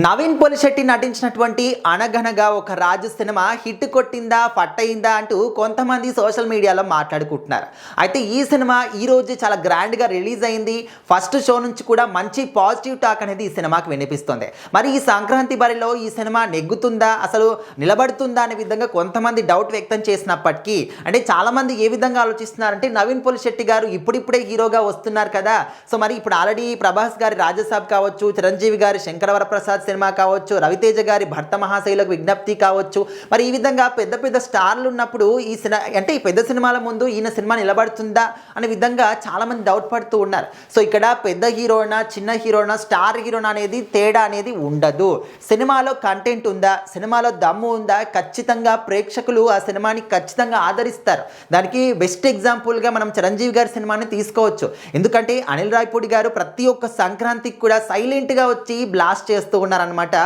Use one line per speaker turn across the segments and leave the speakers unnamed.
నవీన్ పొలిశెట్టి నటించినటువంటి అనగనగా ఒక రాజు సినిమా హిట్ కొట్టిందా పట్టయిందా అంటూ కొంతమంది సోషల్ మీడియాలో మాట్లాడుకుంటున్నారు. అయితే ఈ సినిమా ఈరోజు చాలా గ్రాండ్గా రిలీజ్ అయింది. ఫస్ట్ షో నుంచి కూడా మంచి పాజిటివ్ టాక్ అనేది ఈ సినిమాకి వినిపిస్తుంది. మరి ఈ సంక్రాంతి బరిలో ఈ సినిమా నెగ్గుతుందా, అసలు నిలబడుతుందా అనే విధంగా కొంతమంది డౌట్ వ్యక్తం చేసినప్పటికీ, అంటే చాలామంది ఏ విధంగా ఆలోచిస్తున్నారంటే నవీన్ పొలిశెట్టి గారు ఇప్పుడిప్పుడే హీరోగా వస్తున్నారు కదా, సో మరి ఇప్పుడు ఆల్రెడీ ప్రభాస్ గారి రాజసాబ్ కావచ్చు, చిరంజీవి గారి శంకరవరప్రసాద్ సినిమా కావచ్చు, రవితేజ గారి భర్త మహాశైలకు విజ్ఞప్తి కావచ్చు, మరి ఈ విధంగా పెద్ద పెద్ద స్టార్లు ఉన్నప్పుడు ఈ సినిమా అంటే ఈ పెద్ద సినిమాల ముందు ఈయన సినిమా నిలబడుతుందా అనే విధంగా చాలామంది డౌట్ పడుతూ ఉన్నారు. సో ఇక్కడ పెద్ద హీరోనా చిన్న హీరోనా స్టార్ హీరోనా అనేది తేడా అనేది ఉండదు. సినిమాలో కంటెంట్ ఉందా, సినిమాలో దమ్ము ఉందా, ఖచ్చితంగా ప్రేక్షకులు ఆ సినిమాని ఖచ్చితంగా ఆదరిస్తారు. దానికి బెస్ట్ ఎగ్జాంపుల్గా మనం చిరంజీవి గారి సినిమాని తీసుకోవచ్చు. ఎందుకంటే అనిల్ రావిపూడి గారు ప్రతి ఒక్క సంక్రాంతికి కూడా సైలెంట్గా వచ్చి బ్లాస్ట్ చేస్తూ ఉన్నారనమాట.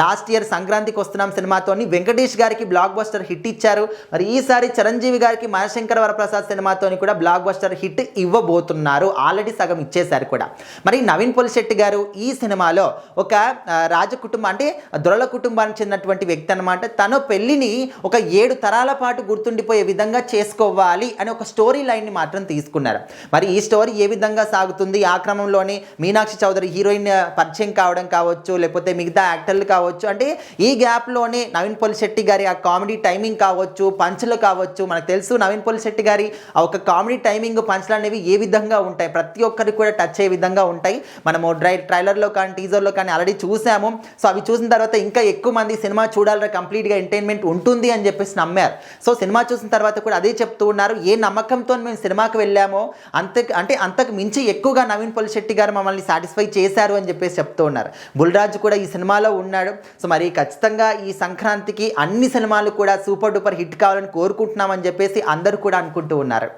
లాస్ట్ ఇయర్ సంక్రాంతికి వస్తున్నాం సినిమాతోని వెంకటేష్ గారికి బ్లాక్ బస్టర్ హిట్ ఇచ్చారు. మరి ఈసారి చిరంజీవి గారికి మనశంకర వరప్రసాద్ సినిమాతోని కూడా బ్లాక్ బస్టర్ హిట్ ఇవ్వబోతున్నారు. ఆల్రెడీ సగం ఇచ్చేశారు కూడా. మరి నవీన్ పొలిశెట్టి గారు ఈ సినిమాలో ఒక రాజకుటుంబం అంటే దొరల కుటుంబానికి చెందినటువంటి వ్యక్తి అనమాట. తను పెళ్లిని ఒక 7 తరాల పాటు గుర్తుండిపోయే విధంగా చేసుకోవాలి అని ఒక స్టోరీ లైన్ని మాత్రం తీసుకున్నారు. మరి ఈ స్టోరీ ఏ విధంగా సాగుతుంది, ఆ క్రమంలోనే మీనాక్షి చౌదరి హీరోయిన్ పరిచయం కావడం కావచ్చు, లేకపోతే మిగతా యాక్టర్లు కావచ్చు, అంటే ఈ గ్యాప్లోనే నవీన్ పొలిశెట్టి గారి ఆ కామెడీ టైమింగ్ కావచ్చు, పంచులు కావచ్చు. మనకు తెలుసు నవీన్ పొలిశెట్టి గారి ఆ ఒక కామెడీ టైమింగ్ పంచులు అనేవి ఏ విధంగా ఉంటాయి, ప్రతి ఒక్కరికి కూడా టచ్ అయ్యే విధంగా ఉంటాయి. మనము ట్రైలర్లో కానీ టీజర్లో కానీ ఆల్రెడీ చూసాము. సో అవి చూసిన తర్వాత ఇంకా ఎక్కువ మంది సినిమా చూడాలి, కంప్లీట్గా ఎంటర్టైన్మెంట్ ఉంటుంది అని చెప్పేసి నమ్మారు. సో సినిమా చూసిన తర్వాత కూడా అదే చెప్తూ ఉన్నారు. ఏ నమ్మకంతో మేము సినిమాకి వెళ్ళామో అంతకు మించి ఎక్కువగా నవీన్ పొలిశెట్టి గారు మమ్మల్ని సాటిస్ఫై చేశారు అని చెప్పేసి చెప్తూ ఉన్నారు. బుల్రాజు కూడా ఈ సినిమాలో ఉన్నాడు. సో మరి ఖచ్చితంగా ఈ సంక్రాంతికి అన్ని సినిమాలు కూడా సూపర్ డూపర్ హిట్ కావాలని కోరుకుంటున్నామని చెప్పేసి అందరూ కూడా అనుకుంటూ ఉన్నారు.